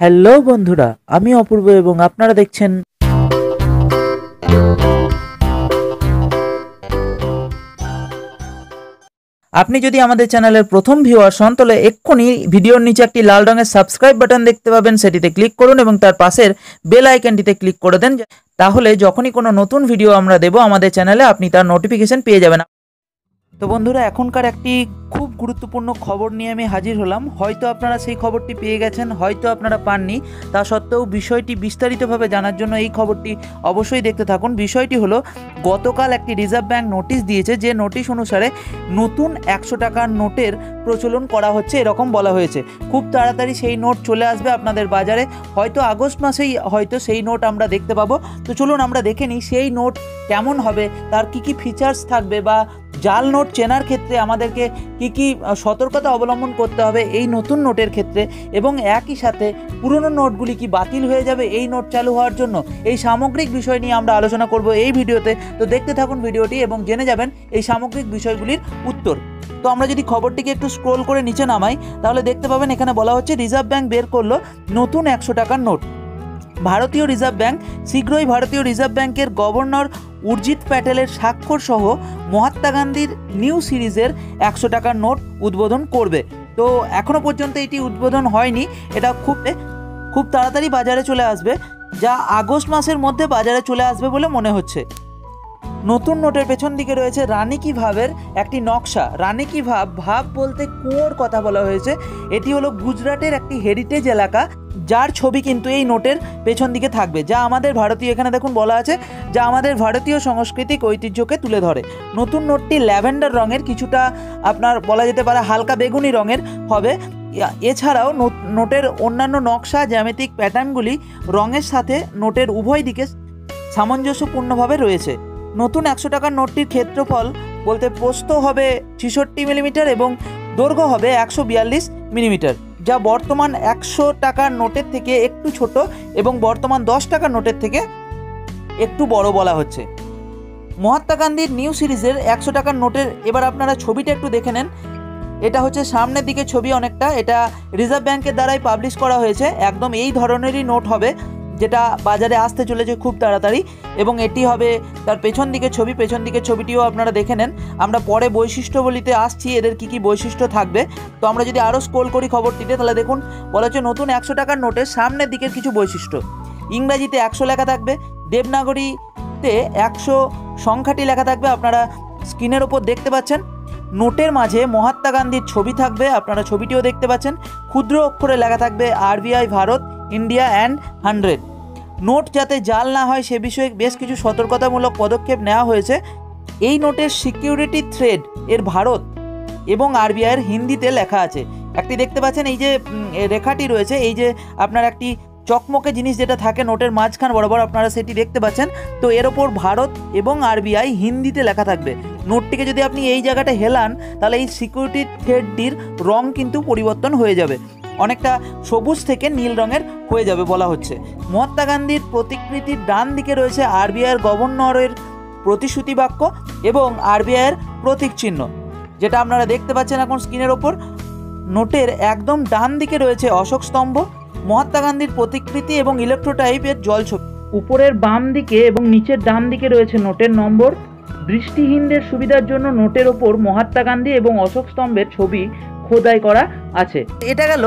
Hello বন্ধুরা, আমি অপূর্ব এবং আপনারা দেখছেন আপনি যদি আমাদের চ্যানেলের প্রথম ভিউয়ার হন তাহলে এক্ষুনি ভিডিওর নিচে একটি লাল রঙের সাবস্ক্রাইব বাটন দেখতে পাবেন, সেটিতে ক্লিক করুন এবং তার পাশের বেল আইকনটিতে ক্লিক করে দেন। তাহলে যখনই কোনো নতুন ভিডিও আমরা দেব আমাদের চ্যানেলে আপনি তার নোটিফিকেশন পেয়ে যাবেন। তো বন্ধুরা, এখনকার একটি খুব গুরুত্বপূর্ণ খবর নিয়ে আমি হাজির হলাম। হয়তো আপনারা সেই খবরটি পেয়ে গেছেন, হয়তো আপনারা পাননি। তা সত্ত্বেও বিষয়টি বিস্তারিতভাবে জানার জন্য এই খবরটি অবশ্যই দেখতে থাকুন। বিষয়টি হলো, গতকাল একটি রিজার্ভ ব্যাঙ্ক নোটিশ দিয়েছে, যে নোটিশ অনুসারে নতুন 100 টাকার নোটের প্রচলন করা হচ্ছে, এরকম বলা হয়েছে। খুব তাড়াতাড়ি সেই নোট চলে আসবে আপনাদের বাজারে, হয়তো আগস্ট মাসেই হয়তো সেই নোট আমরা দেখতে পাবো। তো চলুন আমরা দেখে নিই সেই নোট কেমন হবে, তার কি কি ফিচার্স থাকবে, বা জাল নোট চেনার ক্ষেত্রে আমাদেরকে কি কি সতর্কতা অবলম্বন করতে হবে এই নতুন নোটের ক্ষেত্রে, এবং একই সাথে পুরনো নোটগুলি কি বাতিল হয়ে যাবে এই নোট চালু হওয়ার জন্য। এই সামগ্রিক বিষয় নিয়ে আমরা আলোচনা করব এই ভিডিওতে। তো দেখতে থাকুন ভিডিওটি এবং জেনে যাবেন এই সামগ্রিক বিষয়গুলির উত্তর। তো আমরা যদি খবরটিকে একটু স্ক্রোল করে নিচে নামাই তাহলে দেখতে পাবেন এখানে বলা হচ্ছে রিজার্ভ ব্যাঙ্ক বের করলো নতুন 100 টাকার নোট। ভারতীয় রিজার্ভ ব্যাঙ্ক শীঘ্রই ভারতীয় রিজার্ভ ব্যাঙ্কের গভর্নর উর্জিত প্যাটেলের স্বাক্ষর সহ মহাত্মা গান্ধীর নিউ সিরিজের 100 টাকার নোট উদ্বোধন করবে। তো এখনও পর্যন্ত এটি উদ্বোধন হয়নি, এটা খুব তাড়াতাড়ি বাজারে চলে আসবে, যা আগস্ট মাসের মধ্যে বাজারে চলে আসবে বলে মনে হচ্ছে। নতুন নোটের পেছন দিকে রয়েছে রানী কি ভাবের একটি নকশা। রানী কি ভাব বলতে কুয়োর কথা বলা হয়েছে। এটি হলো গুজরাটের একটি হেরিটেজ এলাকা, যার ছবি কিন্তু এই নোটের পেছন দিকে থাকবে, যা আমাদের ভারতীয়, এখানে দেখুন বলা আছে, যা আমাদের ভারতীয় সাংস্কৃতিক ঐতিহ্যকে তুলে ধরে। নতুন নোটটি ল্যাভেন্ডার রঙের, কিছুটা আপনার বলা যেতে পারে হালকা বেগুনি রঙের হবে। এছাড়াও নোটের অন্যান্য নকশা, জ্যামিতিক প্যাটার্নগুলি রঙের সাথে নোটের উভয় দিকে সামঞ্জস্যপূর্ণভাবে রয়েছে। নতুন 100 টাকার নোটটির ক্ষেত্রফল বলতে প্রস্থ হবে 66 মিলিমিটার এবং দৈর্ঘ্য হবে 142 মিলিমিটার, যা বর্তমান 100 টাকার নোটের থেকে একটু ছোট এবং বর্তমান 10 টাকার নোটের থেকে একটু বড় বলা হচ্ছে। মহাত্মা গান্ধীর নিউ সিরিজের 100 টাকার নোটের এবার আপনারা ছবিটা একটু দেখে নেন। এটা হচ্ছে সামনের দিকে ছবি অনেকটা, এটা রিজার্ভ ব্যাঙ্কের দ্বারাই পাবলিশ করা হয়েছে। একদম এই ধরনেরই নোট হবে, যেটা বাজারে আসতে চলেছে খুব তাড়াতাড়ি, এবং এটি হবে তার পেছন দিকে ছবি। পেছন দিকে ছবিটিও আপনারা দেখে নেন। আমরা পরে বৈশিষ্ট্যবলিতে আসছি এদের কি কি বৈশিষ্ট্য থাকবে। তো আমরা যদি আরও স্ক্রোল করি খবরটিতে তাহলে দেখুন বলা হচ্ছে নতুন 100 টাকার নোটের সামনের দিকের কিছু বৈশিষ্ট্য। ইংরাজিতে 100 লেখা থাকবে, দেবনাগরীতে 100 সংখ্যাটি লেখা থাকবে, আপনারা স্ক্রিনের ওপর দেখতে পাচ্ছেন। নোটের মাঝে মহাত্মা গান্ধীর ছবি থাকবে, আপনারা ছবিটিও দেখতে পাচ্ছেন। ক্ষুদ্র অক্ষরে লেখা থাকবে RBI Bharat, India and 100। Note যাতে জাল না হয় সে বিষয়ে বেশ কিছু সতর্কতামূলক পদক্ষেপ নেওয়া হয়েছে। এই নোটের সিকিউরিটি থ্রেড এর ভারত এবং আরবিআইয়ের হিন্দিতে লেখা আছে। একটি দেখতে পাচ্ছেন এই যে রেখাটি রয়েছে, এই যে আপনার একটি চকমকে জিনিস যেটা থাকে নোটের মাঝখান বরাবর, আপনারা সেটি দেখতে পাচ্ছেন। তো এর ওপর ভারত এবং আরবিআই হিন্দিতে লেখা থাকবে। নোটটিকে যদি আপনি এই জায়গাটা হেলান তাহলে এই সিকিউরিটি থ্রেডটির রং কিন্তু পরিবর্তন হয়ে যাবে, অনেকটা সবুজ থেকে নীল রঙের হয়ে যাবে বলা হচ্ছে। মহাত্মা গান্ধীর প্রতিকৃতির ডান দিকে রয়েছে আরবিআইয়ের গভর্নরের প্রতিশ্রুতি বাক্য এবং আরবিআইয়ের প্রতীক চিহ্ন, যেটা আপনারা দেখতে পাচ্ছেন এখন স্ক্রিনের ওপর। নোটের একদম ডান দিকে রয়েছে অশোক স্তম্ভ, মহাত্মা গান্ধীর প্রতিকৃতি এবং ইলেকট্রোটাইপের জলছবি। উপরের বাম দিকে এবং নিচের ডান দিকে রয়েছে নোটের নম্বর। দৃষ্টিহীনদের সুবিধার জন্য নোটের ওপর মহাত্মা গান্ধী এবং অশোক স্তম্ভের ছবি খোদাই করা আছে। এটা গেল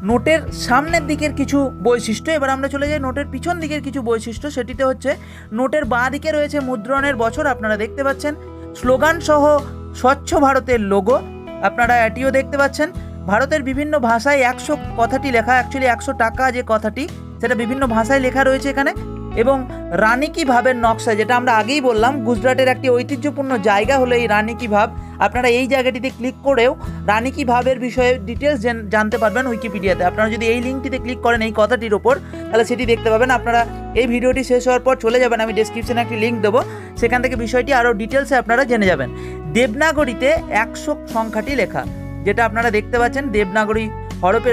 নোটের সামনের দিকের কিছু বৈশিষ্ট্য। এবার আমরা চলে যাই নোটের পিছন দিকের কিছু বৈশিষ্ট্য। সেটিতে হচ্ছে নোটের বাঁ দিকে রয়েছে মুদ্রণের বছর, আপনারা দেখতে পাচ্ছেন। স্লোগান সহ স্বচ্ছ ভারতের লোগো, আপনারা এটিও দেখতে পাচ্ছেন। ভারতের বিভিন্ন ভাষায় 100 কথাটি লেখা, অ্যাকচুয়ালি 100 টাকা যে কথাটি সেটা বিভিন্ন ভাষায় লেখা রয়েছে এখানে। এবং রানী কি ভাবের নকশা, যেটা আমরা আগেই বললাম গুজরাটের একটি ঐতিহ্যপূর্ণ জায়গা হলো এই রানী কি ভাব। আপনারা এই জায়গাটিতে ক্লিক করেও রানী কি ভাবের বিষয়ে ডিটেলস জানতে পারবেন উইকিপিডিয়াতে। আপনারা যদি এই লিঙ্কটিতে ক্লিক করেন এই কথাটির ওপর তাহলে সেটি দেখতে পাবেন। আপনারা এই ভিডিওটি শেষ হওয়ার পর চলে যাবেন, আমি ডেসক্রিপশনে একটি লিঙ্ক দেবো, সেখান থেকে বিষয়টি আরও ডিটেলসে আপনারা জেনে যাবেন। দেবনাগরীতে 100 সংখ্যাটি লেখা, যেটা আপনারা দেখতে পাচ্ছেন দেবনাগরী হরফে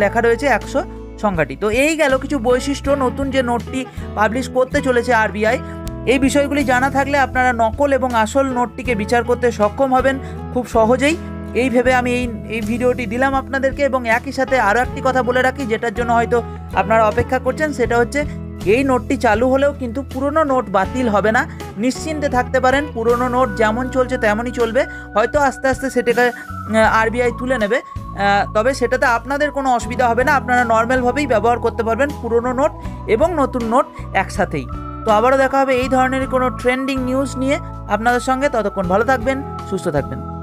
লেখা রয়েছে 100 সংখ্যাটি। তো এই গেল কিছু বৈশিষ্ট্য নতুন যে নোটটি পাবলিশ করতে চলেছে আরবিআই। এই বিষয়গুলি জানা থাকলে আপনারা নকল এবং আসল নোটটিকে বিচার করতে সক্ষম হবেন খুব সহজেই। এই ভেবে আমি এই ভিডিওটি দিলাম আপনাদেরকে। এবং একই সাথে আরও একটি কথা বলে রাখি, যেটার জন্য হয়তো আপনারা অপেক্ষা করছেন, সেটা হচ্ছে এই নোটটি চালু হলেও কিন্তু পুরনো নোট বাতিল হবে না। নিশ্চিন্তে থাকতে পারেন, পুরনো নোট যেমন চলছে তেমনই চলবে। হয়তো আস্তে আস্তে সেটাকে আরবিআই তুলে নেবে, তবে সেটাতে আপনাদের কোনো অসুবিধা হবে না। আপনারা নর্মালভাবেই ব্যবহার করতে পারবেন পুরনো নোট এবং নতুন নোট একসাথেই। তো আবারও দেখা হবে এই ধরনের কোনো ট্রেন্ডিং নিউজ নিয়ে আপনাদের সঙ্গে। ততক্ষণ ভালো থাকবেন, সুস্থ থাকবেন।